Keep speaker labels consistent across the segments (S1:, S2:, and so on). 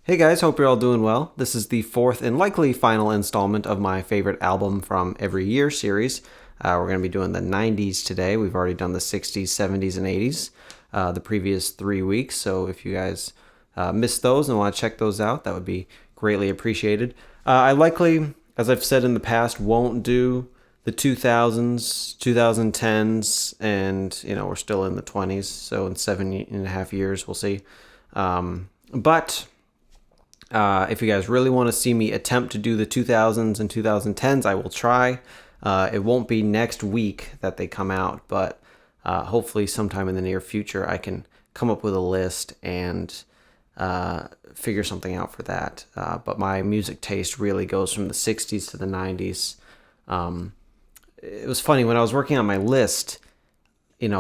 S1: Hey guys, hope you're all doing well. This is the fourth and likely final installment of my favorite album from every year series. We're going to be doing the 90s today. We've already done the 60s, 70s, and 80s the previous 3 weeks. So if you guys missed those and want to check those out, that would be greatly appreciated. I likely, as I've said in the past, won't do the 2000s, 2010s, and we're still in the 20s. So in 7.5 years, we'll see. But if you guys really want to see me attempt to do the 2000s and 2010s, I will try. It won't be next week that they come out, but hopefully sometime in the near future I can come up with a list and figure something out for that. But my music taste really goes from the 60s to the 90s. It was funny when I was working on my list, it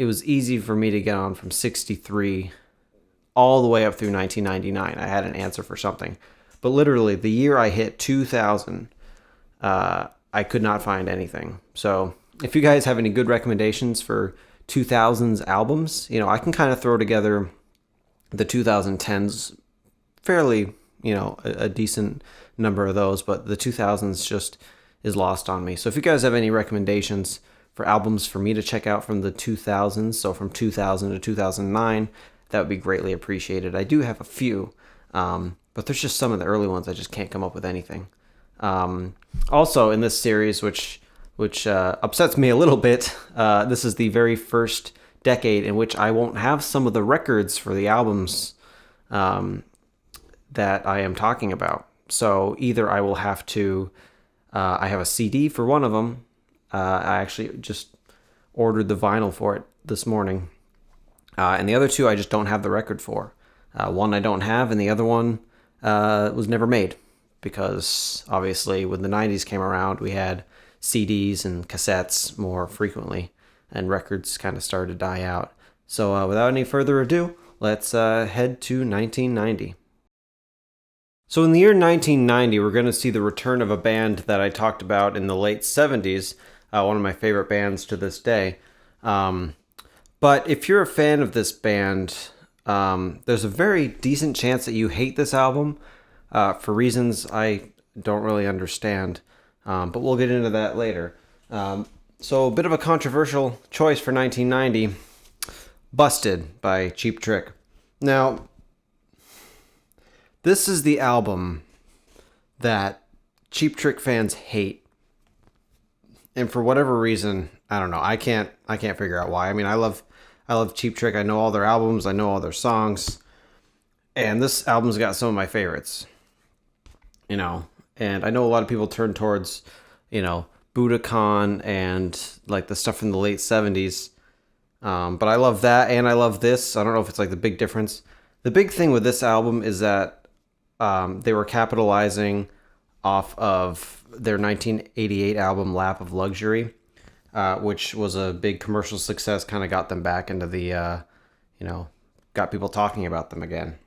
S1: was easy for me to get on from 63 all the way up through 1999. I had an answer for something. But literally, the year I hit 2000, I could not find anything. So if you guys have any good recommendations for 2000s albums, I can kind of throw together the 2010s fairly, a decent number of those, but the 2000s just is lost on me. So if you guys have any recommendations for albums for me to check out from the 2000s, so from 2000 to 2009, that would be greatly appreciated. I do have a few, but there's just some of the early ones I just can't come up with anything. Also, in this series, which upsets me a little bit, this is the very first decade in which I won't have some of the records for the albums that I am talking about. So either I will have to, I have a CD for one of them. I actually just ordered the vinyl for it this morning. And the other two I just don't have the record for. One I don't have, and the other one was never made. Because obviously when the 90s came around, we had CDs and cassettes more frequently, and records kind of started to die out. So without any further ado, let's head to 1990. So in the year 1990, we're going to see the return of a band that I talked about in the late 70s, one of my favorite bands to this day. But if you're a fan of this band, there's a very decent chance that you hate this album for reasons I don't really understand. But we'll get into that later. So a bit of a controversial choice for 1990, Busted by Cheap Trick. Now, this is the album that Cheap Trick fans hate. And for whatever reason, I don't know. I can't figure out why. I mean, I love Cheap Trick. I know all their albums. I know all their songs. And this album's got some of my favorites. And I know a lot of people turn towards, Budokan and like the stuff from the late 70s. But I love that and I love this. I don't know if it's like the big difference. The big thing with this album is that they were capitalizing off of their 1988 album Lap of Luxury, which was a big commercial success, kind of got them back into the, got people talking about them again.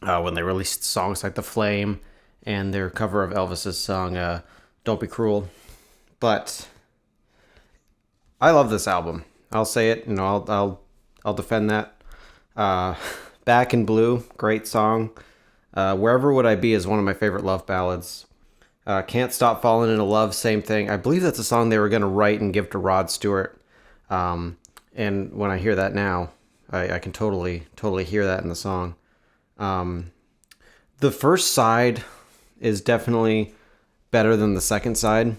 S1: When they released songs like The Flame and their cover of Elvis's song, Don't Be Cruel. But I love this album. I'll say it, I'll defend that. Back in Blue, great song. Wherever Would I Be is one of my favorite love ballads. Can't Stop Falling Into Love, same thing. I believe that's a song they were going to write and give to Rod Stewart. And when I hear that now, I can totally hear that in the song. The first side is definitely better than the second side.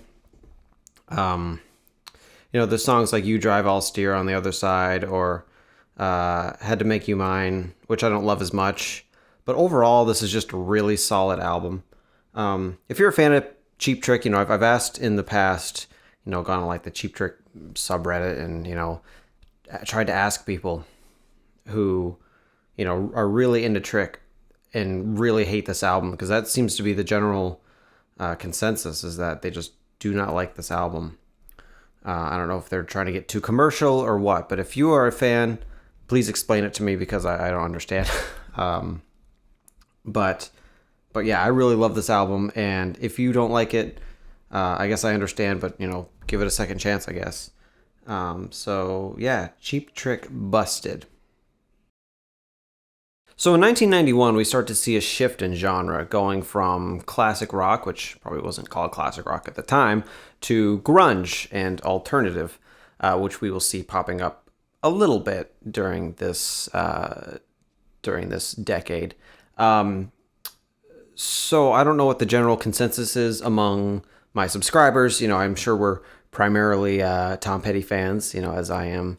S1: There's songs like You Drive, I'll Steer on the other side, or Had to Make You Mine, which I don't love as much. But overall, this is just a really solid album. If you're a fan of Cheap Trick, I've asked in the past, gone on like the Cheap Trick subreddit and, tried to ask people who, are really into Trick and really hate this album, because that seems to be the general consensus, is that they just do not like this album. I don't know if they're trying to get too commercial or what, but if you are a fan, please explain it to me, because I don't understand. But yeah, I really love this album, and if you don't like it, I guess I understand, but give it a second chance, I guess. So yeah, Cheap Trick, Busted. So in 1991, we start to see a shift in genre, going from classic rock, which probably wasn't called classic rock at the time, to grunge and alternative, which we will see popping up a little bit during this decade. So I don't know what the general consensus is among my subscribers. I'm sure we're primarily Tom Petty fans, as I am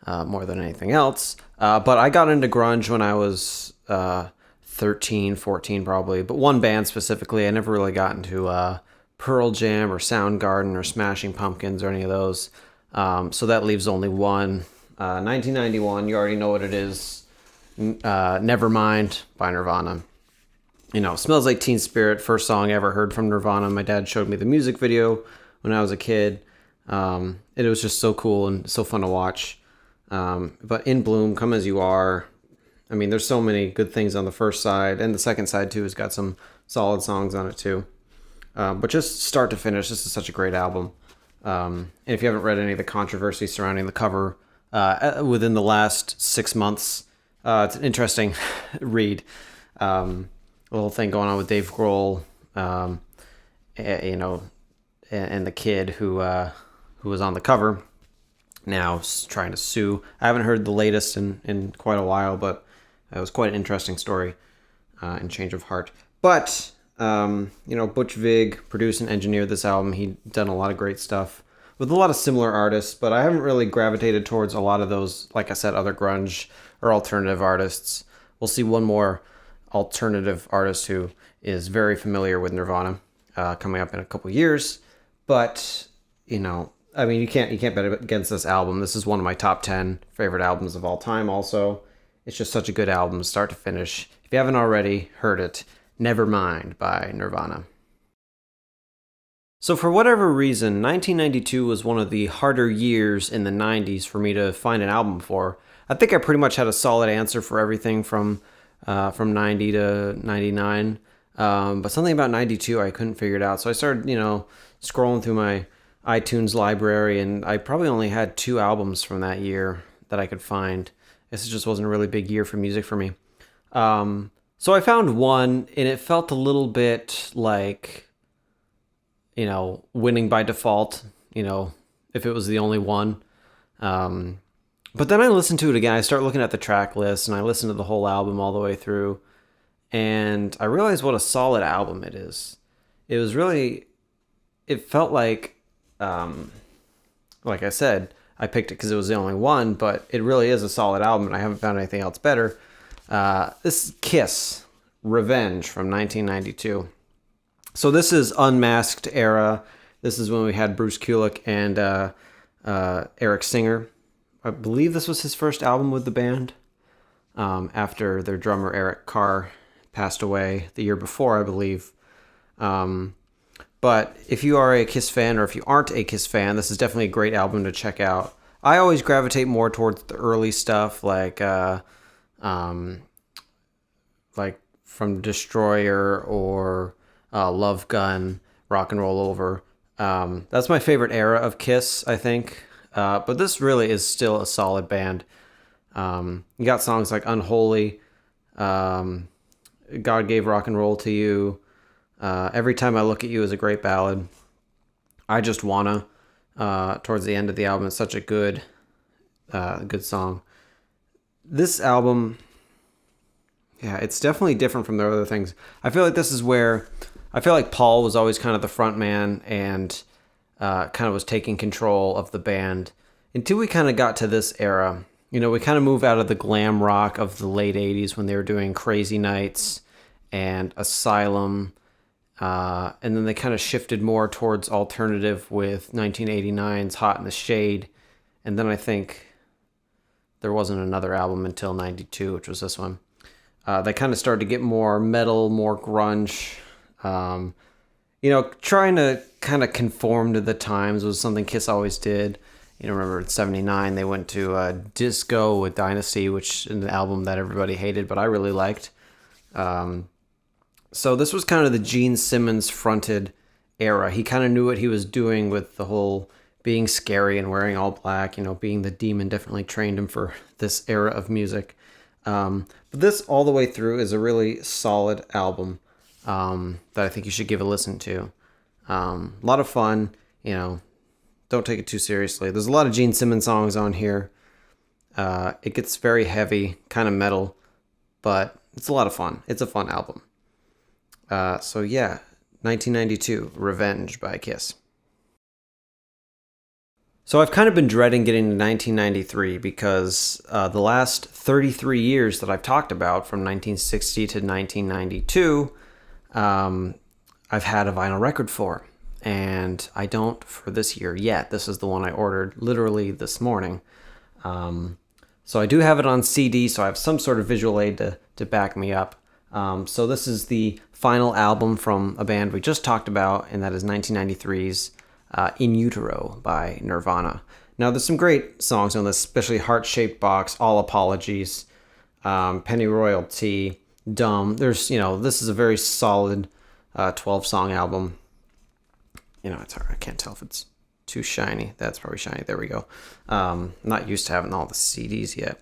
S1: more than anything else. But I got into grunge when I was 13, 14 probably. But one band specifically, I never really got into Pearl Jam or Soundgarden or Smashing Pumpkins or any of those. So that leaves only one. 1991, you already know what it is. Nevermind by Nirvana. Smells Like Teen Spirit, first song I ever heard from Nirvana. My dad showed me the music video when I was a kid. It was just so cool and so fun to watch. But In Bloom, Come As You Are. I mean, there's so many good things on the first side, and the second side too has got some solid songs on it too. But just start to finish, this is such a great album. And if you haven't read any of the controversy surrounding the cover within the last 6 months, it's an interesting read. A little thing going on with Dave Grohl, and the kid who was on the cover now trying to sue. I haven't heard the latest in quite a while, but it was quite an interesting story and change of heart. But Butch Vig produced and engineered this album. He'd done a lot of great stuff with a lot of similar artists, but I haven't really gravitated towards a lot of those, like I said, other grunge or alternative artists. We'll see one more alternative artist who is very familiar with Nirvana coming up in a couple years. But you can't bet against this album. This is one of my top 10 favorite albums of all time. Also, it's just such a good album start to finish. If you haven't already heard it, Nevermind by Nirvana. So for whatever reason, 1992 was one of the harder years in the 90s for me to find an album for. I think I pretty much had a solid answer for everything from 90 to 99. But something about 92, I couldn't figure it out. So I started, scrolling through my iTunes library, and I probably only had 2 albums from that year that I could find. This just wasn't a really big year for music for me. So I found one, and it felt a little bit like, winning by default, if it was the only one. But then I listened to it again. I start looking at the track list, and I listened to the whole album all the way through. And I realized what a solid album it is. It felt like I said, I picked it because it was the only one, but it really is a solid album, and I haven't found anything else better. This is Kiss, Revenge from 1992. So this is Unmasked era. This is when we had Bruce Kulick and Eric Singer. I believe this was his first album with the band after their drummer Eric Carr passed away the year before, I believe. But if you are a Kiss fan, or if you aren't a Kiss fan, this is definitely a great album to check out. I always gravitate more towards the early stuff, like From Destroyer or Love Gun, Rock and Roll Over. That's my favorite era of Kiss, I think. But this really is still a solid band. You got songs like Unholy, God Gave Rock and Roll to You, Every Time I Look at You is a great ballad. I Just Wanna, towards the end of the album, is such a good song. This album, yeah, it's definitely different from the other things. I feel like this is where, I feel like Paul was always kind of the front man and kind of was taking control of the band until we kind of got to this era. We kind of move out of the glam rock of the late 80s when they were doing Crazy Nights and Asylum. And then they kind of shifted more towards alternative with 1989's Hot in the Shade. And then I think there wasn't another album until 92, which was this one. They kind of started to get more metal, more grunge. Trying to kind of conform to the times was something Kiss always did. Remember in 79, they went to disco with Dynasty, which is an album that everybody hated, but I really liked. So this was kind of the Gene Simmons fronted era. He kind of knew what he was doing with the whole being scary and wearing all black. Being the demon definitely trained him for this era of music. But this all the way through is a really solid album that I think you should give a listen to. A lot of fun, don't take it too seriously. There's a lot of Gene Simmons songs on here. It gets very heavy, kind of metal, but it's a lot of fun. It's a fun album. So yeah, 1992, Revenge by Kiss. So I've kind of been dreading getting to 1993 because the last 33 years that I've talked about, from 1960 to 1992, I've had a vinyl record for. And I don't for this year yet. This is the one I ordered literally this morning. So I do have it on CD, so I have some sort of visual aid to back me up. So this is the final album from a band we just talked about, and that is 1993's In Utero by Nirvana. Now, there's some great songs on this, especially Heart-Shaped Box, All Apologies, Penny Royalty, Dumb. This is a very solid 12-song album. It's hard. I can't tell if it's too shiny. That's probably shiny. There we go. Not used to having all the CDs yet.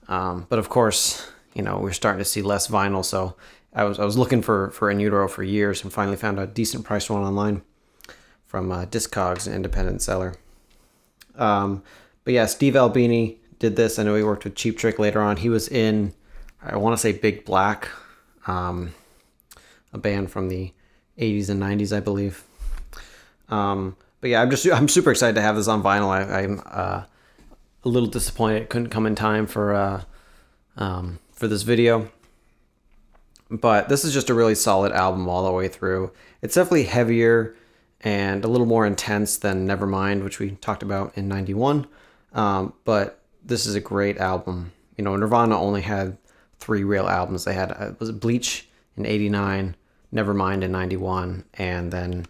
S1: But of course, we're starting to see less vinyl. So I was looking for In Utero for years and finally found a decent priced one online from Discogs, an independent seller. But yeah, Steve Albini did this. I know he worked with Cheap Trick later on. He was in, I want to say, Big Black, a band from the 80s and 90s, I believe. But yeah, I'm super excited to have this on vinyl. I'm a little disappointed it couldn't come in time for this video. But this is just a really solid album all the way through. It's definitely heavier and a little more intense than Nevermind, which we talked about in 91. But this is a great album. Nirvana only had 3 real albums. They had was it Bleach in 89, Nevermind in 91, and then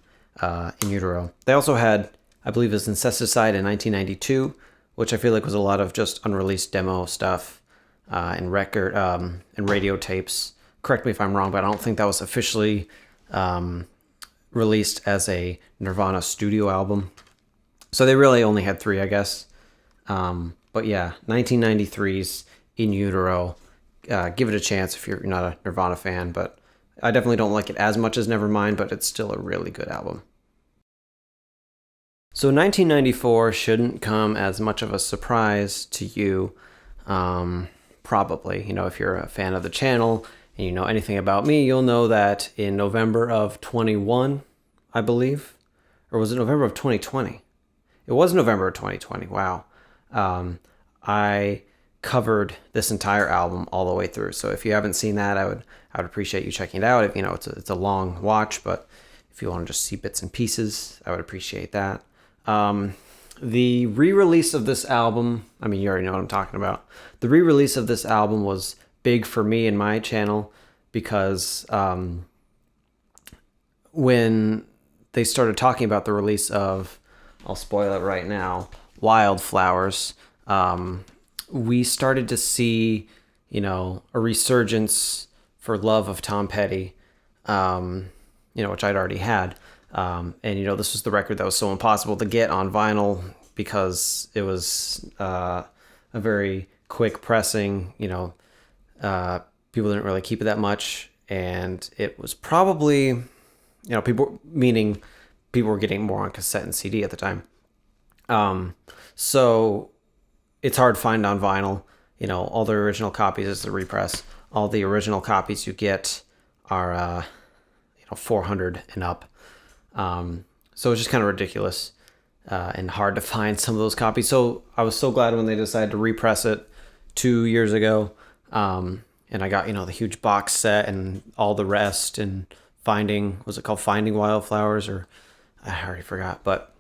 S1: In Utero. They also had, I believe, it was Incesticide in 1992, which I feel like was a lot of just unreleased demo stuff and record and radio tapes. Correct me if I'm wrong, but I don't think that was officially released as a Nirvana studio album. So they really only had 3, I guess. But yeah, 1993's In Utero. Give it a chance if you're not a Nirvana fan, but I definitely don't like it as much as Nevermind, but it's still a really good album. So 1994 shouldn't come as much of a surprise to you, probably. If you're a fan of the channel and you know anything about me, you'll know that in November of 21, I believe, or was it November of 2020? It was November of 2020, wow. I covered this entire album all the way through. So if you haven't seen that, I would appreciate you checking it out. If it's a long watch, but if you want to just see bits and pieces, I would appreciate that. The re-release of this album, you already know what I'm talking about. The re-release of this album was big for me and my channel because when they started talking about the release of, I'll spoil it right now, Wildflowers, we started to see, a resurgence for love of Tom Petty, which I'd already had. And, this was the record that was so impossible to get on vinyl because it was a very quick pressing, people didn't really keep it that much. And it was probably, people were getting more on cassette and CD at the time. So it's hard to find on vinyl. All the original copies is the repress. All the original copies you get are, 400 and up. So it's just kind of ridiculous and hard to find some of those copies. So I was so glad when they decided to repress it 2 years ago. And I got, the huge box set and all the rest and was it called Finding Wildflowers, or I already forgot. But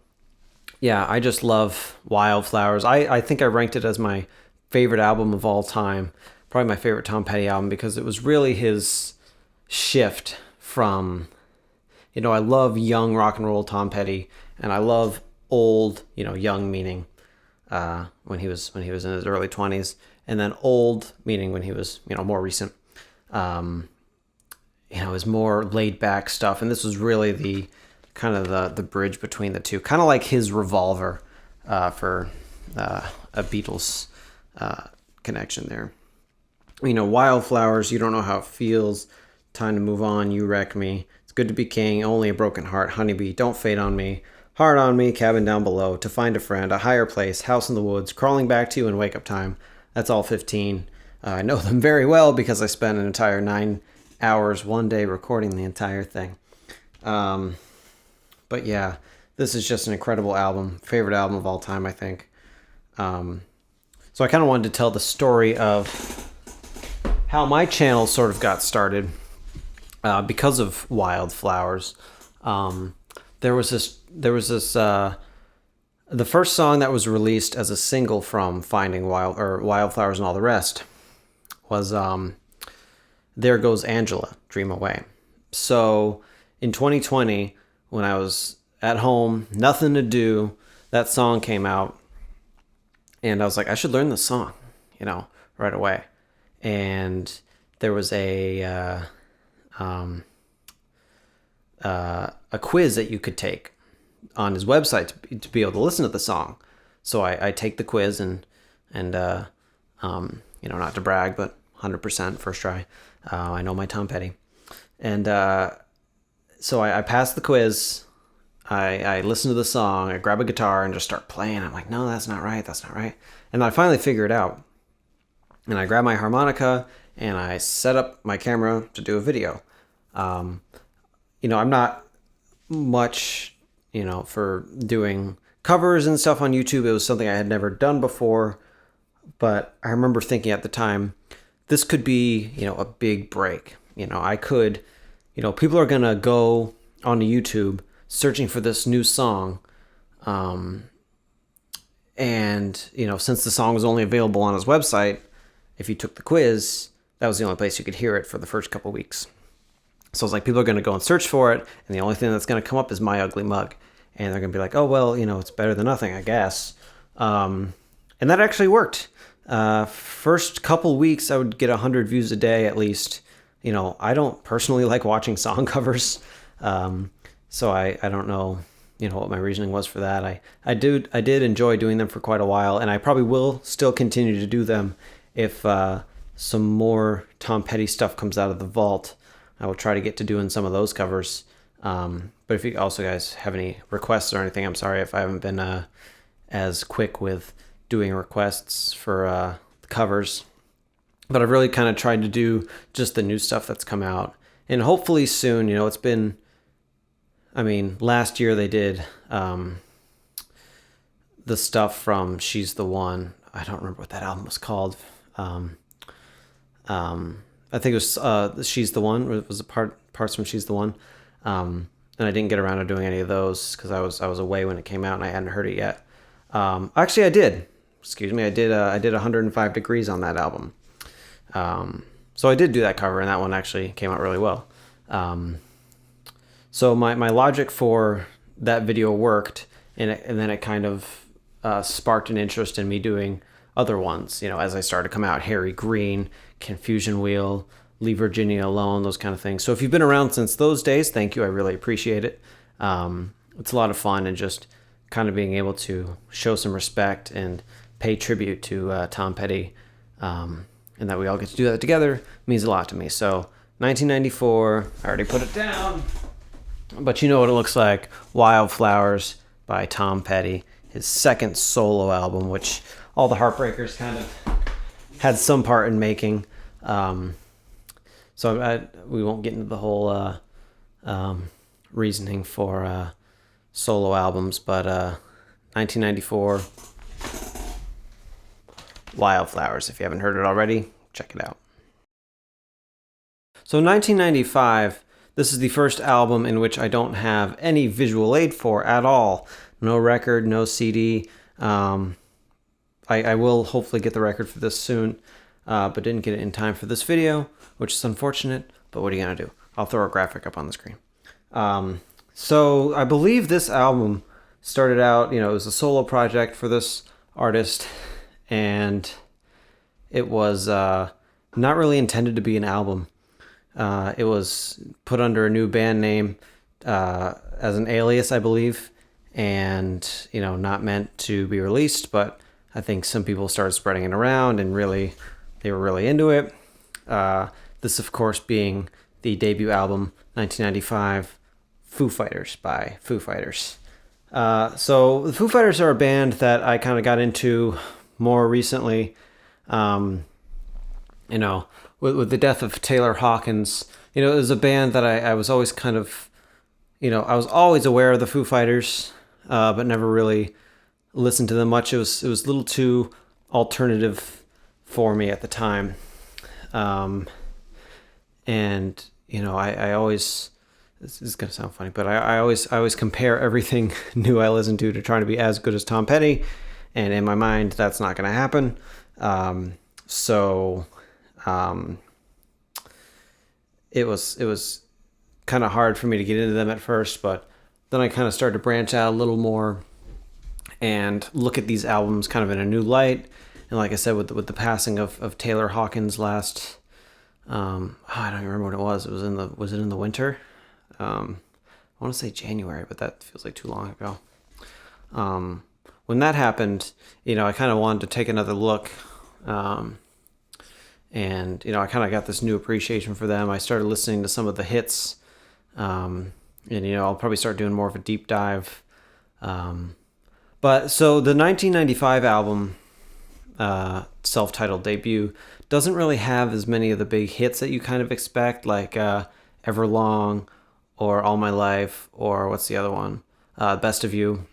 S1: yeah, I just love Wildflowers. I think I ranked it as my favorite album of all time. Probably my favorite Tom Petty album because it was really his shift from, I love young rock and roll Tom Petty, and I love old, young meaning when he was in his early 20s, and then old meaning when he was, more recent. His more laid back stuff, and this was really the kind of the bridge between the two, kind of like his Revolver for a Beatles connection there. Wildflowers, You Don't Know How It Feels, Time to Move On, You Wreck Me, It's Good to Be King, Only a Broken Heart, Honeybee, Don't Fade on Me, Hard on Me, Cabin Down Below, To Find a Friend, A Higher Place, House in the Woods, Crawling Back to You, and Wake Up Time. That's all 15. I know them very well because I spent an entire 9 hours one day recording the entire thing. But yeah, this is just an incredible album. Favorite album of all time, I think. So I kind of wanted to tell the story of how my channel sort of got started because of Wildflowers. There was this the first song that was released as a single from Finding Wildflowers and All the Rest was There Goes Angela, Dream Away. So in 2020, when I was at home, nothing to do, that song came out, and I was like, I should learn this song, right away. And there was a quiz that you could take on his website to be able to listen to the song. So I take the quiz and not to brag, but 100% first try. I know my Tom Petty. And so I passed the quiz. I listened to the song. I grab a guitar and just start playing. I'm like, no, that's not right. That's not right. And I finally figure it out. And I grab my harmonica and I set up my camera to do a video. I'm not much, for doing covers and stuff on YouTube. It was something I had never done before. But I remember thinking at the time, this could be, a big break. I could, people are going to go onto YouTube searching for this new song. And, since the song was only available on his website, if you took the quiz, that was the only place you could hear it for the first couple weeks. So I was like, people are going to go and search for it, and the only thing that's going to come up is My Ugly Mug. And they're going to be like, oh, well, it's better than nothing, I guess. And that actually worked. First couple weeks, I would get 100 views a day at least. I don't personally like watching song covers. So I don't know, what my reasoning was for that. I did enjoy doing them for quite a while, and I probably will still continue to do them if some more Tom Petty stuff comes out of the vault. I will try to get to doing some of those covers. But if you also guys have any requests or anything, I'm sorry if I haven't been as quick with doing requests for the covers. But I've really kind of tried to do just the new stuff that's come out. And hopefully soon, it's been... last year they did the stuff from She's the One. I don't remember what that album was called. I think it was She's the One. It was parts from She's the One. And I didn't get around to doing any of those because I was away when it came out and I hadn't heard it yet. Actually, I did. Excuse me. I did 105 Degrees on that album. So I did do that cover, and that one actually came out really well. So my logic for that video worked, and then it kind of sparked an interest in me doing other ones, as I started to come out. Harry Green, Confusion Wheel, Leave Virginia Alone, those kind of things. So if you've been around since those days, thank you. I really appreciate it. It's a lot of fun, and just kind of being able to show some respect and pay tribute to Tom Petty, and that we all get to do that together means a lot to me. So 1994, I already put it down, but you know what it looks like. Wildflowers by Tom Petty, his second solo album, which all the Heartbreakers kind of had some part in making. So we won't get into the whole reasoning for solo albums, but 1994, Wildflowers. If you haven't heard it already, check it out. So 1995, this is the first album in which I don't have any visual aid for at all. No record, no CD. I will hopefully get the record for this soon, but didn't get it in time for this video, which is unfortunate, but what are you going to do? I'll throw a graphic up on the screen. So I believe this album started out, it was a solo project for this artist, and it was not really intended to be an album. It was put under a new band name as an alias, I believe, and, not meant to be released, but I think some people started spreading it around and they were really into it. This, of course, being the debut album, 1995, Foo Fighters by Foo Fighters. So the Foo Fighters are a band that I kind of got into more recently. With the death of Taylor Hawkins, it was a band that I was always kind of, I was always aware of the Foo Fighters, but never really listened to them much. It was a little too alternative for me at the time. I always, this is going to sound funny, but I always compare everything new I listen to trying to be as good as Tom Petty. And in my mind, that's not going to happen. It was kind of hard for me to get into them at first, but then I kind of started to branch out a little more and look at these albums kind of in a new light. And like I said, with the passing of Taylor Hawkins last, I don't even remember what it was. Was it in the winter? I want to say January, but that feels like too long ago. When that happened, I kind of wanted to take another look. And I kind of got this new appreciation for them. I started listening to some of the hits. I'll probably start doing more of a deep dive. But so the 1995 album, self-titled debut, doesn't really have as many of the big hits that you kind of expect, like Everlong or All My Life, or what's the other one? Best of You.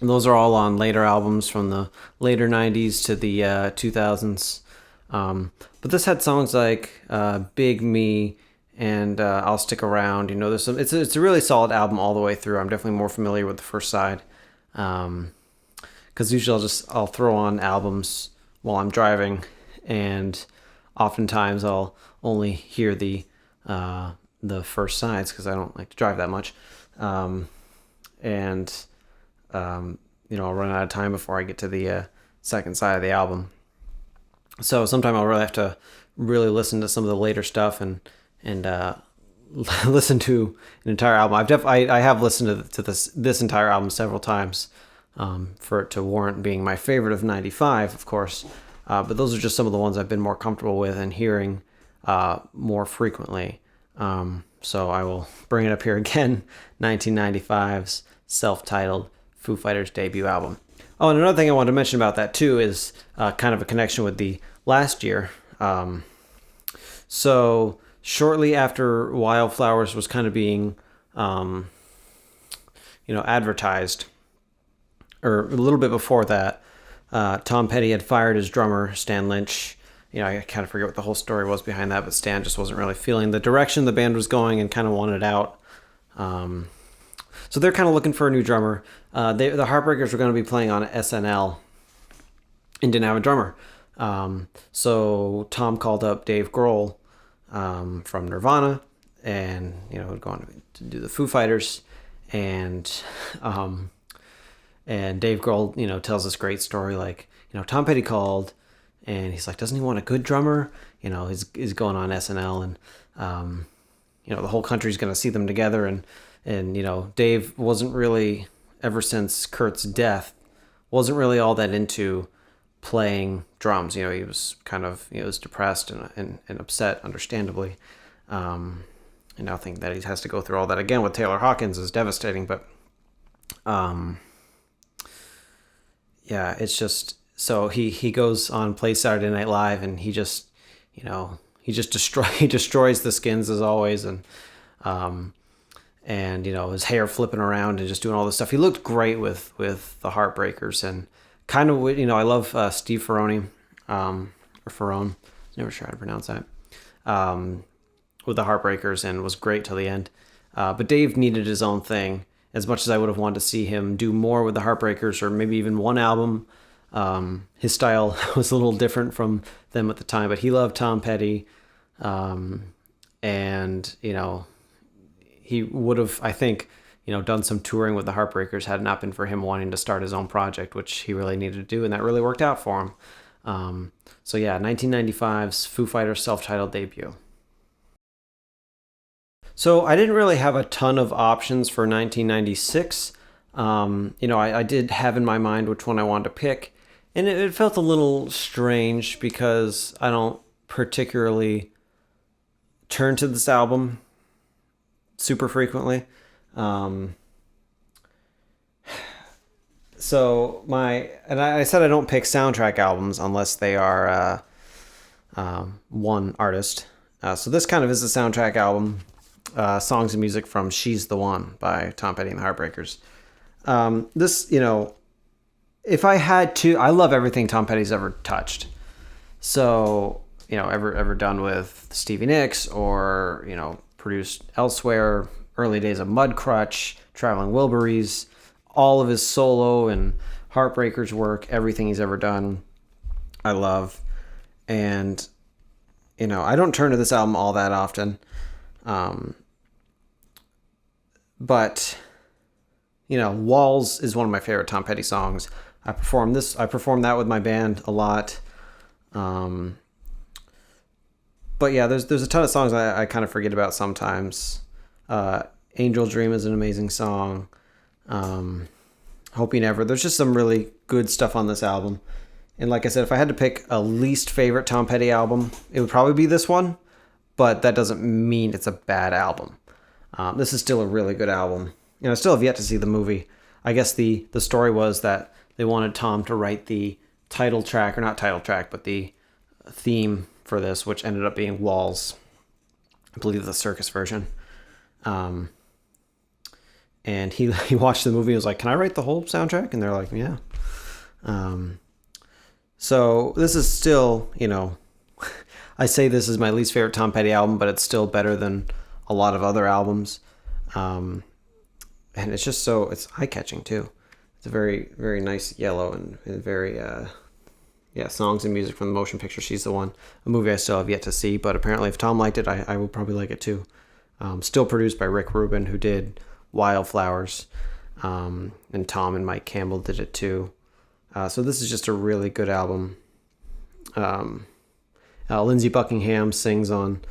S1: And those are all on later albums from the later 90s to the 2000s. But this had songs like Big Me and I'll Stick Around. There's some. It's a really solid album all the way through. I'm definitely more familiar with the first side. Because usually I'll throw on albums while I'm driving, and oftentimes I'll only hear the first sides because I don't like to drive that much. I'll run out of time before I get to the second side of the album. So sometime I'll really have to listen to some of the later stuff and listen to an entire album. I have listened to this entire album several times for it to warrant being my favorite of 95, of course. But those are just some of the ones I've been more comfortable with and hearing more frequently. So I will bring it up here again, 1995's self-titled Foo Fighters debut album. Oh, and another thing I wanted to mention about that too is kind of a connection with the last year. So shortly after Wildflowers was kind of being, advertised, or a little bit before that, Tom Petty had fired his drummer, Stan Lynch. I kind of forget what the whole story was behind that, but Stan just wasn't really feeling the direction the band was going and kind of wanted out. So they're kind of looking for a new drummer. The Heartbreakers were going to be playing on SNL and didn't have a drummer. So Tom called up Dave Grohl from Nirvana, and had gone to do the Foo Fighters, and Dave Grohl tells this great story, like Tom Petty called, and he's like, doesn't he want a good drummer? He's going on SNL, and the whole country's going to see them together, and Dave wasn't really, ever since Kurt's death, wasn't really all that into playing drums. He was kind of, was depressed and upset, understandably. And I think that he has to go through all that again with Taylor Hawkins is devastating, but it's just, so he goes on, plays Saturday Night Live, and he just destroys the Skins as always, and his hair flipping around and just doing all this stuff. He looked great with the Heartbreakers, and kind of, I love Steve Ferrone, or Ferrone, never sure how to pronounce that, with the Heartbreakers, and was great till the end. But Dave needed his own thing. As much as I would have wanted to see him do more with the Heartbreakers, or maybe even one album, his style was a little different from them at the time, but he loved Tom Petty, and he would have, I think, done some touring with the Heartbreakers had it not been for him wanting to start his own project, which he really needed to do, and that really worked out for him. 1995's Foo Fighters self-titled debut. So I didn't really have a ton of options for 1996. I did have in my mind which one I wanted to pick, and it felt a little strange because I don't particularly turn to this album super frequently. I said I don't pick soundtrack albums unless they are one artist. So this kind of is a soundtrack album, songs and music from "She's the One" by Tom Petty and the Heartbreakers. This, if I had to, I love everything Tom Petty's ever touched. So, ever done with Stevie Nicks or, produced elsewhere, early days of Mudcrutch, Traveling Wilburys, all of his solo and Heartbreakers work, everything he's ever done, I love. And, I don't turn to this album all that often. But, Walls is one of my favorite Tom Petty songs. I performed that with my band a lot. But yeah, there's a ton of songs I kind of forget about sometimes. Angel Dream is an amazing song. Hope You Never. There's just some really good stuff on this album. And like I said, if I had to pick a least favorite Tom Petty album, it would probably be this one. But that doesn't mean it's a bad album. This is still a really good album. I still have yet to see the movie. I guess the story was that they wanted Tom to write the title track, or not title track, but the theme for this, which ended up being Walls. I believe the circus version. And he watched the movie and was like, "Can I write the whole soundtrack?" And they're like, "Yeah." So this is still, I say this is my least favorite Tom Petty album, but it's still better than a lot of other albums. And it's just it's eye-catching too. It's a very, very nice yellow and very, songs and music from the motion picture She's the One. A movie I still have yet to see, but apparently if Tom liked it, I will probably like it too. Still produced by Rick Rubin, who did Wildflowers, and Tom and Mike Campbell did it too. So this is just a really good album. Lindsey Buckingham sings on,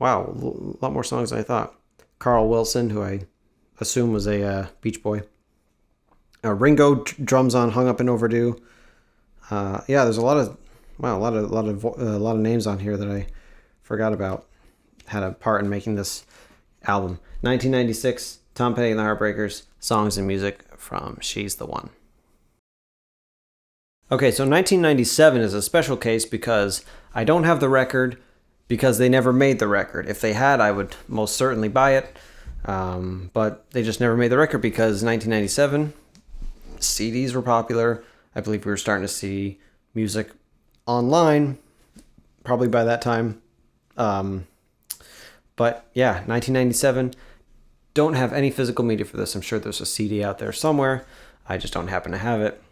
S1: a lot more songs than I thought. Carl Wilson, who I assume was a Beach Boy. Ringo drums on "Hung Up and Overdue." There's a lot of names on here that I forgot about had a part in making this album. 1996, Tom Petty and the Heartbreakers, songs and music from "She's the One." Okay, so 1997 is a special case because I don't have the record because they never made the record. If they had, I would most certainly buy it. But they just never made the record because 1997, CDs were popular. I believe we were starting to see music online probably by that time. But yeah, 1997. Don't have any physical media for this. I'm sure there's a CD out there somewhere. I just don't happen to have it.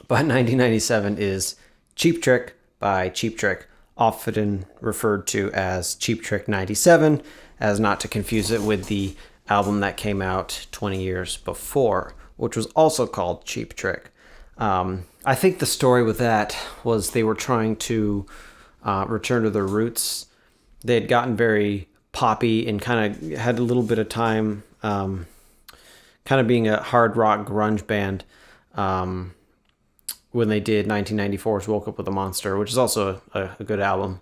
S1: But 1997 is Cheap Trick by Cheap Trick, often referred to as Cheap Trick 97, as not to confuse it with the album that came out 20 years before, which was also called Cheap Trick. I think the story with that was they were trying to return to their roots. They had gotten very poppy and kind of had a little bit of time kind of being a hard rock grunge band when they did 1994's Woke Up With a Monster, which is also a good album.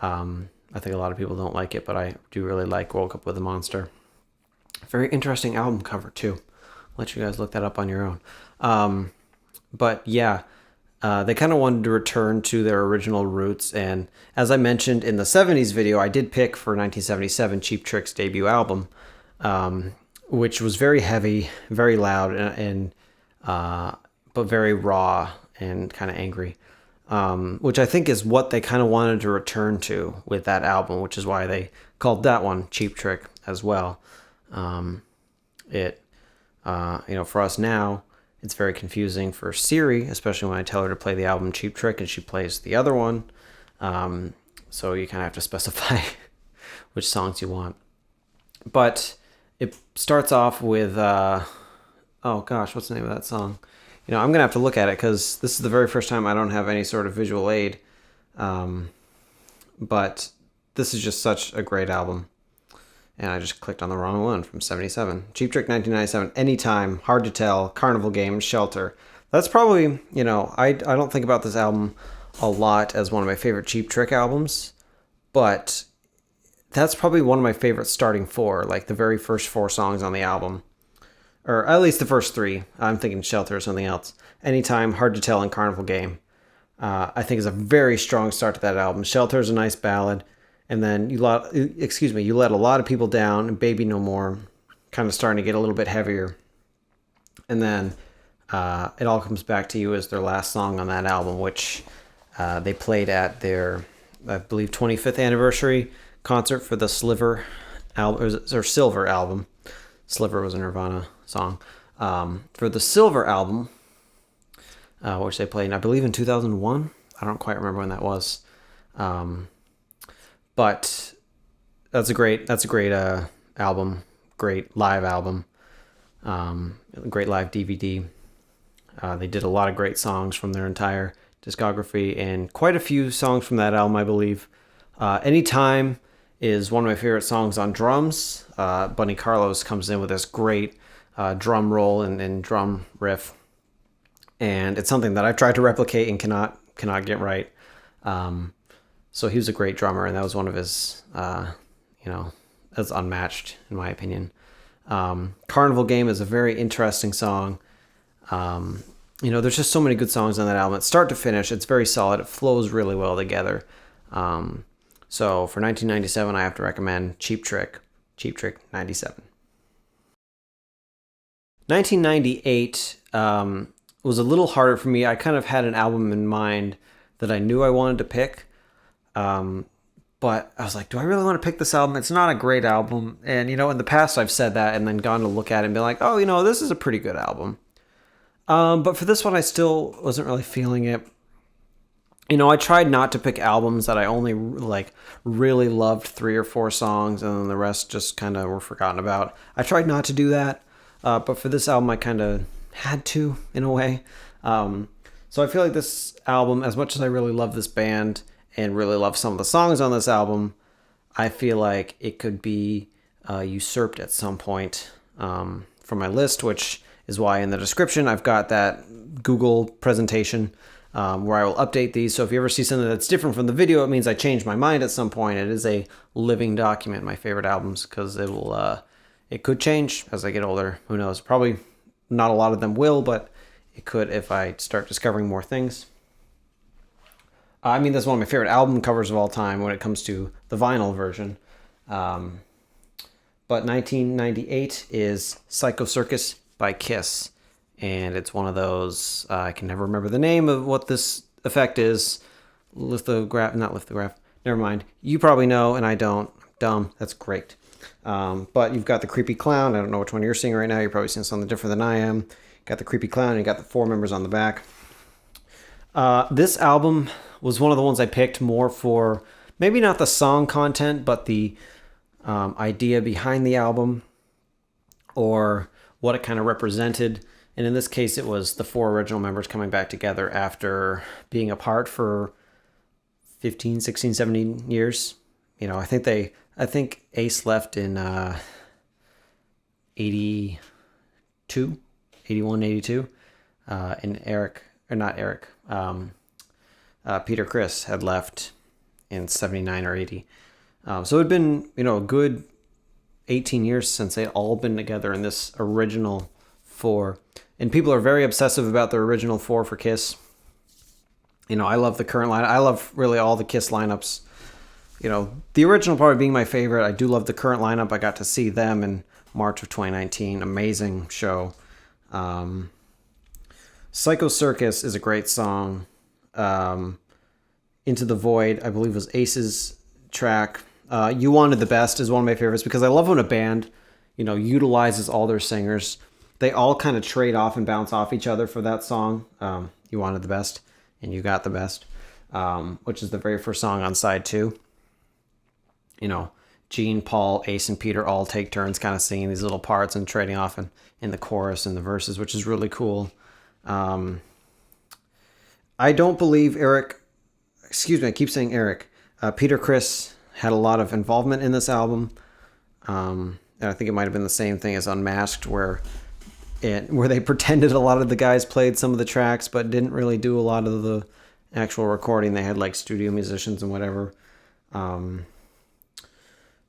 S1: I think a lot of people don't like it, but I do really like Woke Up With a Monster. Very interesting album cover, too. I'll let you guys look that up on your own. But yeah, they kind of wanted to return to their original roots. And as I mentioned in the 70s video, I did pick for 1977 Cheap Trick's debut album, which was very heavy, very loud, and but very raw and kind of angry. Which I think is what they kind of wanted to return to with that album, which is why they called that one Cheap Trick as well. For us now, it's very confusing for Siri, especially when I tell her to play the album Cheap Trick and she plays the other one. So you kind of have to specify which songs you want. But it starts off with, what's the name of that song? I'm going to have to look at it because this is the very first time I don't have any sort of visual aid. But this is just such a great album. And I just clicked on the wrong one from 77. Cheap Trick 1997, Anytime, Hard to Tell, Carnival Games, Shelter. That's probably, I don't think about this album a lot as one of my favorite Cheap Trick albums, but that's probably one of my favorite starting four, like the very first four songs on the album. Or at least the first three. I'm thinking Shelter or something else. Anytime, Hard to Tell, and Carnival Game. I think is a very strong start to that album. Shelter is a nice ballad. And then You Let a Lot of People Down and Baby No More kind of starting to get a little bit heavier. And then It All Comes Back to You is their last song on that album, which they played at their, I believe, 25th anniversary concert for the Sliver album, or Silver album. Sliver was a Nirvana song. For the Silver album, which they played, I believe, in 2001. I don't quite remember when that was. But that's a great album, great live album, great live DVD. They did a lot of great songs from their entire discography, and quite a few songs from that album, I believe. Anytime is one of my favorite songs on drums. Bunny Carlos comes in with this great drum roll and drum riff, and it's something that I've tried to replicate and cannot get right. So he was a great drummer, and that was one of his, that's unmatched in my opinion. Carnival Game is a very interesting song. There's just so many good songs on that album. It's start to finish, it's very solid. It flows really well together. So for 1997, I have to recommend Cheap Trick 97. 1998 was a little harder for me. I kind of had an album in mind that I knew I wanted to pick. But I was like, do I really want to pick this album? It's not a great album. And, in the past I've said that and then gone to look at it and be like, oh, this is a pretty good album. But for this one, I still wasn't really feeling it. I tried not to pick albums that I only really loved 3 or 4 songs and then the rest just kind of were forgotten about. I tried not to do that. But for this album, I kind of had to, in a way. So I feel like this album, as much as I really love this band and really love some of the songs on this album, I feel like it could be usurped at some point from my list, which is why in the description I've got that Google presentation where I will update these. So if you ever see something that's different from the video, it means I changed my mind at some point. It is a living document, my favorite albums, because it could change as I get older. Who knows? Probably not a lot of them will, but it could if I start discovering more things. This is one of my favorite album covers of all time when it comes to the vinyl version. But 1998 is Psycho Circus by Kiss. And it's one of those, I can never remember the name of what this effect is. Not lithograph. Never mind. You probably know, and I don't. I'm dumb. That's great. But you've got the creepy clown. I don't know which one you're seeing right now. You're probably seeing something different than I am. Got the creepy clown, and you got the 4 members on the back. This album was one of the ones I picked more for maybe not the song content, but the idea behind the album or what it kind of represented. And in this case, it was the 4 original members coming back together after being apart for 15, 16, 17 years. I think Ace left in 81, 82. Peter Criss had left in 79 or 80. So it had been, a good 18 years since they'd all been together in this original 4. And people are very obsessive about the original 4 for Kiss. I love the current lineup. I love really all the Kiss lineups. The original probably being my favorite. I do love the current lineup. I got to see them in March of 2019. Amazing show. Psycho Circus is a great song. Into the Void, I believe, was Ace's track. You Wanted the Best is one of my favorites because I love when a band, utilizes all their singers. They all kind of trade off and bounce off each other for that song. You Wanted the Best and You Got the Best, which is the very first song on side 2. Gene, Paul, Ace, and Peter all take turns kind of singing these little parts and trading off in the chorus and the verses, which is really cool. I don't believe I keep saying Eric. Peter Criss had a lot of involvement in this album. And I think it might have been the same thing as Unmasked, where they pretended a lot of the guys played some of the tracks, but didn't really do a lot of the actual recording. They had like studio musicians and whatever.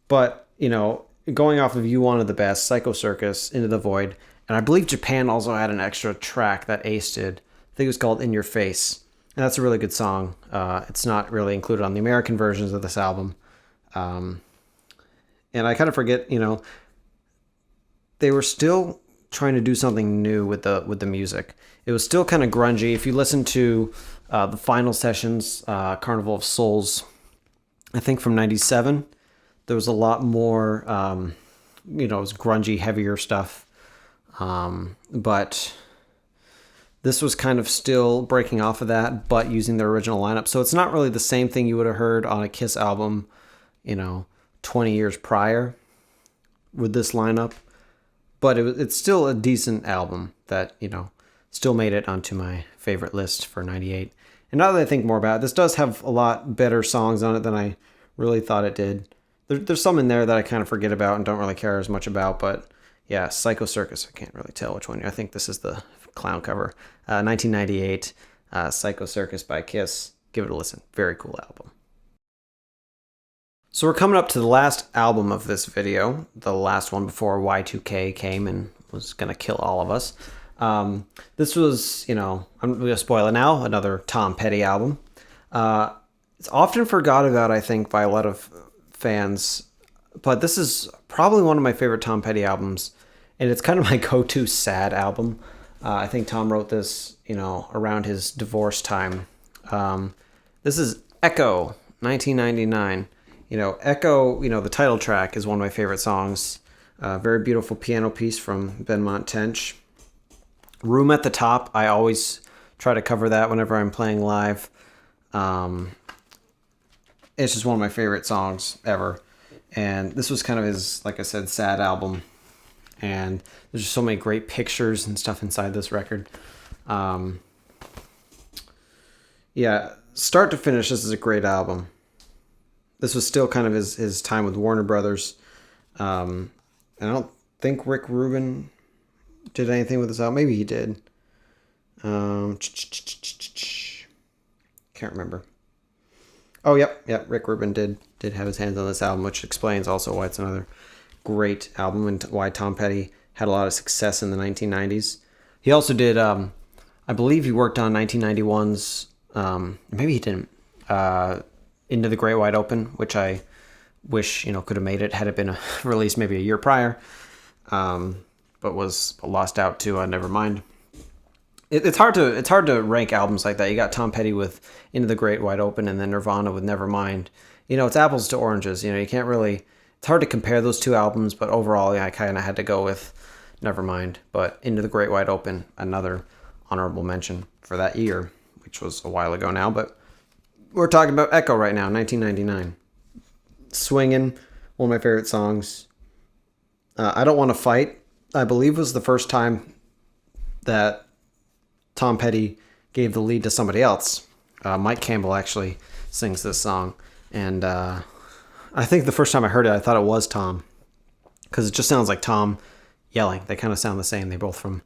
S1: But, you know, going off of You Wanted the Best, Psycho Circus, Into the Void, and I believe Japan also had an extra track that Ace did. I think it was called In Your Face. And that's a really good song. It's not really included on the American versions of this album. And I kind of forget, you know, they were still trying to do something new with the music. It was still kind of grungy. If you listen to the final sessions, Carnival of Souls, I think from '97, there was a lot more, you know, it was grungy, heavier stuff. But this was kind of still breaking off of that, but using the original lineup. So it's not really the same thing you would have heard on a Kiss album, you know, 20 years prior with this lineup. But it's still a decent album that, you know, still made it onto my favorite list for 98. And now that I think more about it, this does have a lot better songs on it than I really thought it did. There's some in there that I kind of forget about and don't really care as much about, but yeah, Psycho Circus, I can't really tell which one. I think this is the clown cover. 1998, Psycho Circus by Kiss. Give it a listen. Very cool album. So we're coming up to the last album of this video, the last one before Y2K came and was going to kill all of us. This was, you know, I'm going to spoil it now, another Tom Petty album. It's often forgot about, I think, by a lot of fans, but this is probably one of my favorite Tom Petty albums, and it's kind of my go-to sad album. I think Tom wrote this, you know, around his divorce time. This is Echo, 1999. You know, Echo, you know, the title track is one of my favorite songs. Very beautiful piano piece from Benmont Tench. Room at the Top, I always try to cover that whenever I'm playing live. It's just one of my favorite songs ever. And this was kind of his, like I said, sad album. And there's just so many great pictures and stuff inside this record. Yeah, start to finish, this is a great album. This was still kind of his time with Warner Brothers. And I don't think Rick Rubin did anything with this album. Maybe he did. Can't remember. Oh, yep. Rick Rubin did have his hands on this album, which explains also why it's another great album and why Tom Petty had a lot of success in the 1990s. He also did, I believe he worked on 1991's, maybe he didn't, Into the Great Wide Open, which I wish, you know, could have made it had it been released maybe a year prior, but was lost out to Nevermind. It's hard to rank albums like that. You got Tom Petty with Into the Great Wide Open and then Nirvana with Nevermind. You know, it's apples to oranges. You know, you can't really... It's hard to compare those two albums, but overall, yeah, I kind of had to go with Nevermind. But Into the Great Wide Open, another honorable mention for that year, which was a while ago now. But we're talking about Echo right now, 1999. Swingin', one of my favorite songs. I Don't Want to Fight, I believe was the first time that Tom Petty gave the lead to somebody else. Mike Campbell actually sings this song. And I think the first time I heard it, I thought it was Tom. Because it just sounds like Tom yelling. They kind of sound the same. They're both from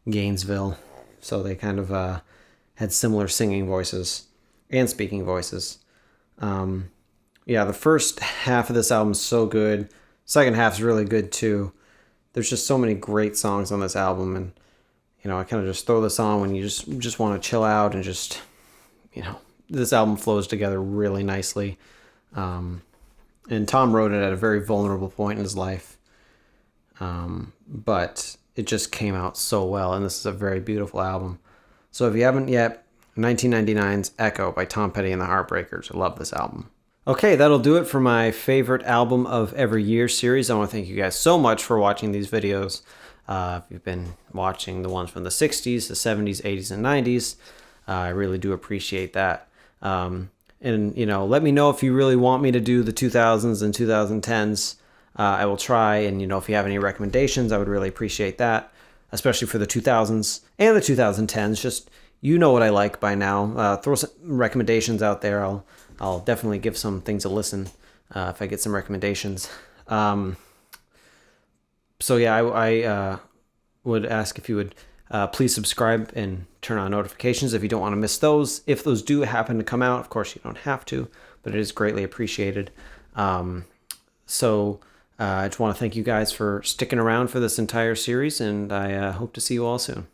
S1: Gainesville. So they kind of had similar singing voices and speaking voices. Yeah, the first half of this album is so good. Second half is really good too. There's just so many great songs on this album, and you know, I kind of just throw this on when you just want to chill out and just, you know, this album flows together really nicely. And Tom wrote it at a very vulnerable point in his life, but it just came out so well, and this is a very beautiful album. So if you haven't yet, 1999's Echo by Tom Petty and the Heartbreakers. I love this album. Okay, that'll do it for my favorite album of every year series. I want to thank you guys so much for watching these videos. If you've been watching the ones from the 60s, the 70s, 80s, and 90s, I really do appreciate that. And, you know, let me know if you really want me to do the 2000s and 2010s. I will try, and, you know, if you have any recommendations, I would really appreciate that, especially for the 2000s and the 2010s. Just, you know what I like by now. Throw some recommendations out there. I'll definitely give some things a listen if I get some recommendations. So yeah, I would ask if you would Please subscribe and turn on notifications if you don't want to miss those. If those do happen to come out, of course, you don't have to, but it is greatly appreciated. So I just want to thank you guys for sticking around for this entire series, and I hope to see you all soon.